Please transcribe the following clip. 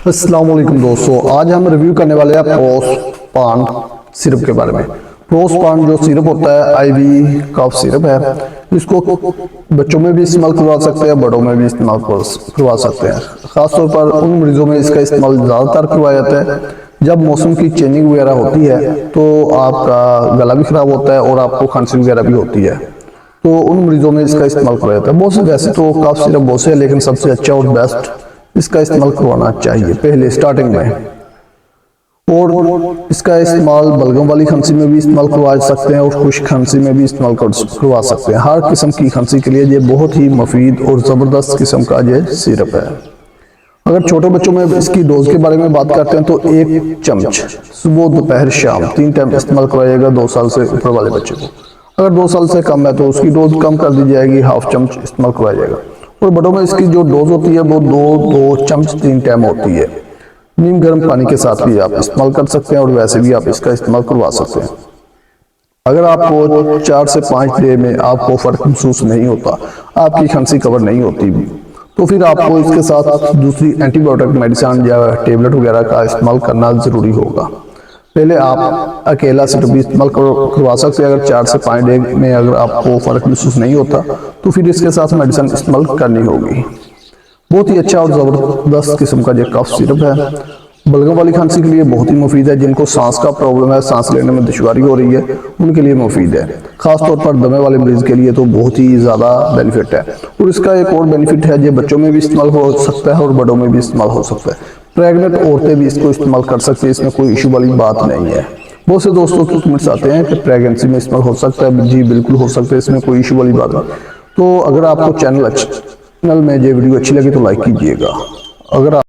अस्सलाम वालेकुम दोस्तों, आज हम रिव्यू करने वाले हैं प्रोस्पान सिरप के बारे में। प्रोस्पान जो सिरप होता है आईवी कफ सिरप है, इसको बच्चों में भी इस्तेमाल करवा सकते हैं, बड़ों में भी इस्तेमाल करवा सकते हैं। खासतौर पर उन मरीजों में इसका इस्तेमाल ज़्यादातर करवाया जाता है जब मौसम की चेंजिंग वगैरह होती है, तो आपका गला भी ख़राब होता है और आपको खांसी वगैरह भी होती है, तो उन मरीजों में इसका इस्तेमाल करवाया जाता है। बहुत से वैसे तो कफ सिरप बहुत से हैं, लेकिन सबसे अच्छा और बेस्ट इसका इस्तेमाल करवाना चाहिए पहले स्टार्टिंग में। और इसका इस्तेमाल बलगम वाली खांसी में भी इस्तेमाल करवा सकते हैं और खुश्क खांसी में भी इस्तेमाल करवा सकते हैं। हर किस्म की खांसी के लिए ये बहुत ही मुफीद और ज़बरदस्त किस्म का ये सिरप है। अगर छोटे बच्चों में इसकी डोज के बारे में बात करते हैं तो 1 चम्मच सुबह दोपहर शाम 3 टाइम इस्तेमाल करवाइएगा 2 साल से ऊपर वाले बच्चे को। अगर 2 साल से कम है तो उसकी डोज कम कर दी जाएगी, हाफ चम्मच इस्तेमाल करवाया जाएगा। और बड़ों में इसकी जो डोज होती है वो 2 चम्मच 3 टाइम होती है। नीम गर्म पानी के साथ भी आप इस्तेमाल कर सकते हैं और वैसे भी आप इसका इस्तेमाल करवा सकते हैं। अगर आपको 4 से 5 डे में आपको फर्क महसूस नहीं होता, आपकी खांसी कवर नहीं होती, तो फिर आपको इसके साथ दूसरी एंटीबायोटिक मेडिसिन या टेबलेट वगैरह का इस्तेमाल करना ज़रूरी होगा। पहले आप अकेला सिरप भी इस्तेमाल करवा सकते हैं। अगर 4 से 5 डे में अगर आपको फ़र्क महसूस नहीं होता तो फिर इसके साथ मेडिसिन इस्तेमाल करनी होगी। बहुत ही अच्छा और ज़बरदस्त किस्म का ये कफ सिरप है। बलगम वाली खांसी के लिए बहुत ही मुफीद है। जिनको सांस का प्रॉब्लम है, सांस लेने में दुश्वारी हो रही है, उनके लिए मुफीद है। खासतौर पर दमे वाले मरीज के लिए तो बहुत ही ज़्यादा बेनिफिट है। और इसका एक और बेनिफिट है, ये बच्चों में भी इस्तेमाल हो सकता है और बड़ों में भी इस्तेमाल हो सकता है। प्रेगनेंट औरतें भी इसको इस्तेमाल कर सकती है, इसमें कोई इशू वाली बात नहीं है। बहुत से दोस्तों के कमेंट्स आते हैं कि प्रेगनेंसी में इस्तेमाल हो सकता है। जी बिल्कुल हो सकता है, इसमें कोई इशू वाली बात नहीं। तो अगर आपको चैनल में ये वीडियो अच्छी लगी तो लाइक कीजिएगा। अगर